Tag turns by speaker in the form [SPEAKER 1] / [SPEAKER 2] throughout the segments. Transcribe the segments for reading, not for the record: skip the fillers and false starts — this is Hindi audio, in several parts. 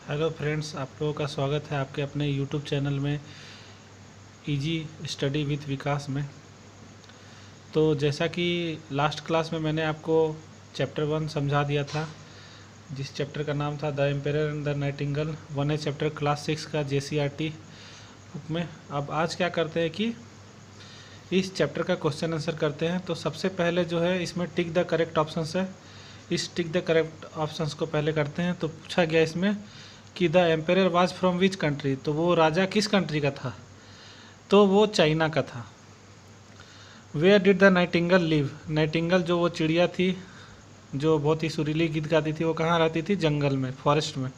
[SPEAKER 1] हेलो फ्रेंड्स, आप लोगों का स्वागत है आपके अपने यूट्यूब चैनल में इजी स्टडी विद विकास में। तो जैसा कि लास्ट क्लास में मैंने आपको चैप्टर 1 समझा दिया था, जिस चैप्टर का नाम था the emperor and the Nightingale. 1 है चैप्टर क्लास 6 का JCRT बुक में। अब आज क्या करते हैं कि इस चैप्टर का क्वेश्चन आंसर करते हैं। तो सबसे पहले जो है इसमें टिक द करेक्ट ऑप्शंस है, इस टिक द करेक्ट ऑप्शंस को पहले करते हैं। तो पूछा गया इसमें कि the emperor was from which country, तो वो राजा किस कंट्री का था, तो वो चाइना का था। Where did the nightingale live, nightingale जो वो चिड़िया थी जो बहुत ही सुरीली गीत गाती थी, वो कहाँ रहती थी, जंगल में, फॉरेस्ट में।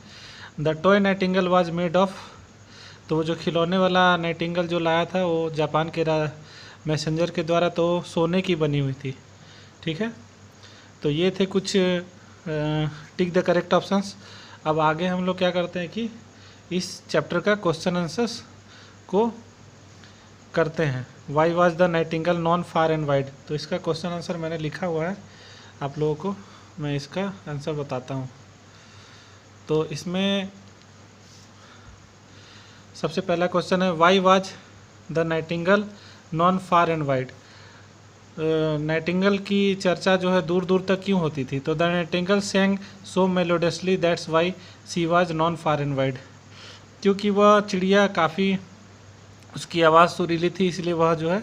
[SPEAKER 1] The toy Nightingale was made of, तो वो जो खिलौने वाला नाइटिंगेल जो लाया था वो जापान के मैसेंजर के द्वारा तो सोने की बनी हुई थी। ठीक है, तो ये थे कुछ टिक द करेक्ट ऑप्शंस। अब आगे हम लोग क्या करते हैं कि इस चैप्टर का क्वेश्चन आंसर्स को करते हैं। Why was the Nightingale non far and wide, तो इसका क्वेश्चन आंसर मैंने लिखा हुआ है, आप लोगों को मैं इसका आंसर बताता हूँ। तो इसमें सबसे पहला क्वेश्चन है why was the Nightingale non far and wide. Nightingale की चर्चा जो है दूर दूर तक क्यों होती थी, तो the nightingale sang so melodiously that's why she was known far and wide, क्योंकि वह चिड़िया काफ़ी, उसकी आवाज़ सुरीली थी, इसलिए वह जो है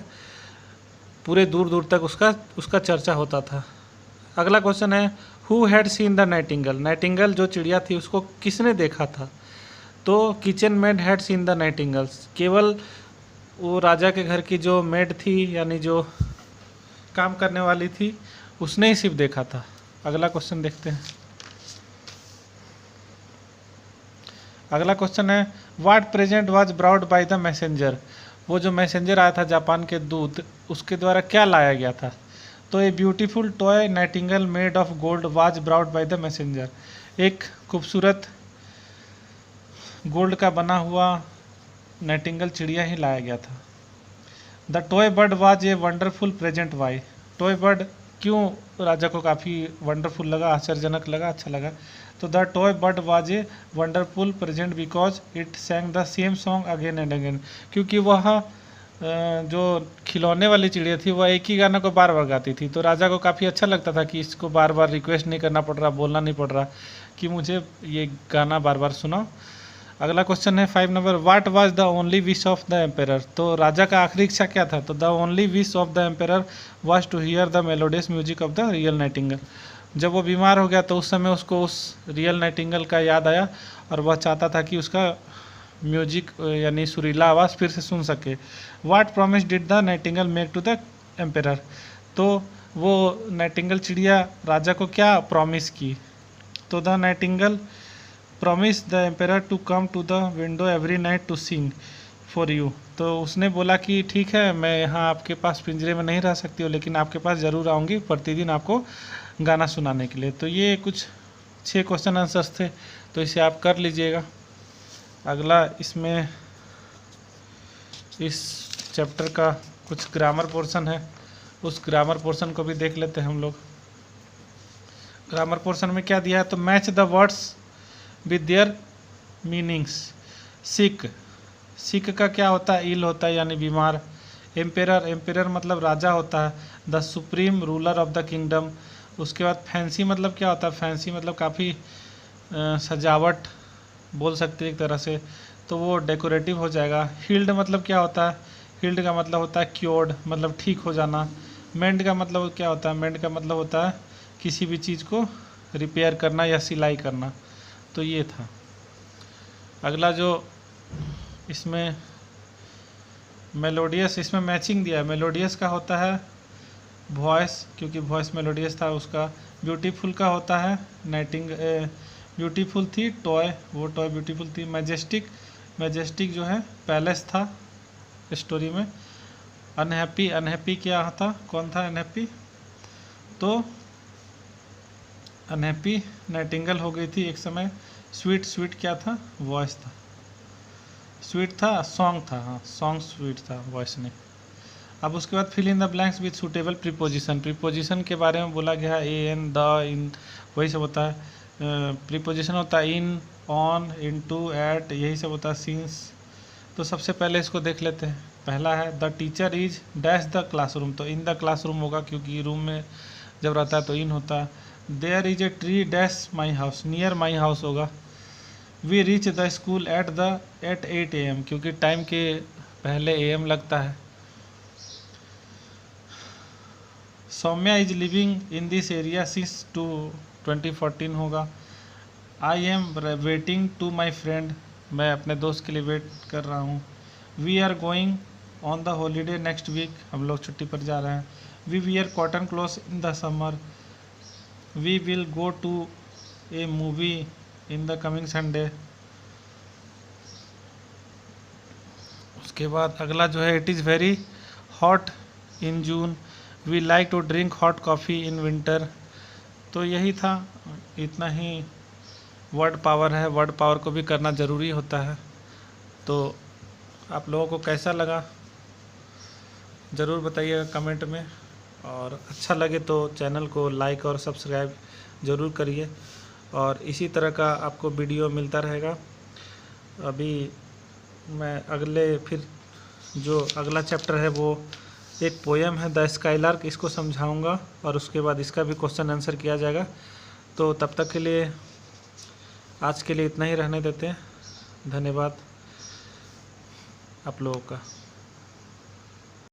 [SPEAKER 1] पूरे दूर दूर तक उसका चर्चा होता था। अगला क्वेश्चन है who had seen the Nightingale, Nightingale जो चिड़िया थी उसको किसने देखा था, तो kitchen made had seen the nightingales, केवल वो राजा के घर की जो मेड थी, यानी जो काम करने वाली थी, उसने ही सिर्फ देखा था। अगला क्वेश्चन देखते हैं। अगला क्वेश्चन है what present was brought by the messenger, वो जो मैसेंजर आया था जापान के दूत, उसके द्वारा क्या लाया गया था, तो a beautiful toy Nightingale made of gold was brought by the messenger, एक खूबसूरत गोल्ड का बना हुआ नाइटिंगेल चिड़िया ही लाया गया था। The toy bird was a wonderful present why, toy bird क्यों राजा को काफ़ी वंडरफुल लगा, आश्चर्यजनक लगा, अच्छा लगा, तो the toy bird was a wonderful present because it sang the same song again and again, क्योंकि वह जो खिलौने वाली चिड़िया थी वह एक ही गाना को बार बार गाती थी, तो राजा को काफ़ी अच्छा लगता था कि इसको बार बार रिक्वेस्ट नहीं करना पड़ रहा, बोलना नहीं पड़ रहा कि मुझे ये गाना बार बार सुनाओ। अगला क्वेश्चन है 5 number what was the only wish of the emperor, तो राजा का आखिरी इच्छा क्या था, तो the only wish of the emperor was to hear the melodious music of the real nightingale, जब वो बीमार हो गया तो उस समय उसको उस रियल नाइटिंगेल का याद आया और वह चाहता था कि उसका म्यूजिक यानी सुरीला आवाज़ फिर से सुन सके। What promise did the nightingale make to the emperor, तो वो नाइटिंगेल चिड़िया राजा को क्या प्रॉमिस की, तो the nightingale promise the emperor to come to the window every night to sing for you, तो उसने बोला कि ठीक है मैं यहाँ आपके पास पिंजरे में नहीं रह सकती हूँ, लेकिन आपके पास ज़रूर आऊँगी प्रतिदिन आपको गाना सुनाने के लिए। तो ये कुछ 6 क्वेश्चन आंसर्स थे, तो इसे आप कर लीजिएगा। अगला इसमें इस चैप्टर का कुछ ग्रामर पोर्शन है, उस ग्रामर पोर्शन को भी देख लेते हैं हम लोग। ग्रामर पोर्शन में क्या दिया है, तो match the words with their meanings. Sick, sick का क्या होता है, इल होता है यानी बीमार। एम्पेरर, एम्पेरर मतलब राजा होता है। The supreme ruler of the kingdom. उसके बाद फैंसी मतलब क्या होता है, फैंसी मतलब काफ़ी सजावट बोल सकते हैं एक तरह से, तो वो डेकोरेटिव हो जाएगा। हील्ड मतलब क्या होता है, हील्ड का मतलब होता है क्योर्ड, मतलब ठीक हो जाना। मेंड का मतलब क्या होता है, मेंड का मतलब होता है किसी भी चीज़ को रिपेयर करना या सिलाई करना। तो ये था। अगला जो इसमें मेलोडियस, इसमें मैचिंग दिया है, मेलोडियस का होता है वॉइस, क्योंकि वॉइस मेलोडियस था उसका। ब्यूटीफुल का होता है ब्यूटीफुल थी टॉय, वो टॉय ब्यूटीफुल थी। मैजेस्टिक, मैजेस्टिक जो है पैलेस था स्टोरी में। अनहैप्पी, अनहैप्पी क्या था, कौन था अनहैप्पी, तो अनहैप्पी नाइटिंगेल हो गई थी एक समय। स्वीट, स्वीट क्या था, वॉइस था। स्वीट था, सॉन्ग था, हाँ सॉन्ग स्वीट था, वॉइस नहीं। अब उसके बाद fill in the blanks with suitable preposition, preposition के बारे में बोला गया है, ए एन द इन, वही सब होता है। प्रीपोजिशन होता है इन, ऑन, इनटू, एट, यही सब होता है सिंस। तो सबसे पहले इसको देख लेते हैं। पहला है the teacher is dash the classroom, तो इन द क्लासरूम होगा क्योंकि रूम में जब रहता है तो इन होता है। There is a tree dash my house, near my house होगा। We reach the school at 8 AM, क्योंकि टाइम के पहले AM लगता है। Saumya is living in this area since 2014 होगा। I am waiting to my friend, मैं अपने दोस्त के लिए वेट कर रहा हूँ। We are going on the holiday next week, हम लोग छुट्टी पर जा रहे हैं। We wear cotton clothes in the summer. We will go to a movie in the coming Sunday. उसके बाद अगला जो है it is very hot in June. We like to drink hot coffee in winter. तो यही था, इतना ही वर्ड पावर है। वर्ड पावर को भी करना ज़रूरी होता है। तो आप लोगों को कैसा लगा ज़रूर बताइएगा कमेंट में, और अच्छा लगे तो चैनल को लाइक और सब्सक्राइब ज़रूर करिए, और इसी तरह का आपको वीडियो मिलता रहेगा। अभी मैं फिर जो अगला चैप्टर है वो एक पोएम है द स्काईलार्क, इसको समझाऊंगा, और उसके बाद इसका भी क्वेश्चन आंसर किया जाएगा। तो तब तक के लिए आज के लिए इतना ही रहने देते हैं। धन्यवाद आप लोगों का।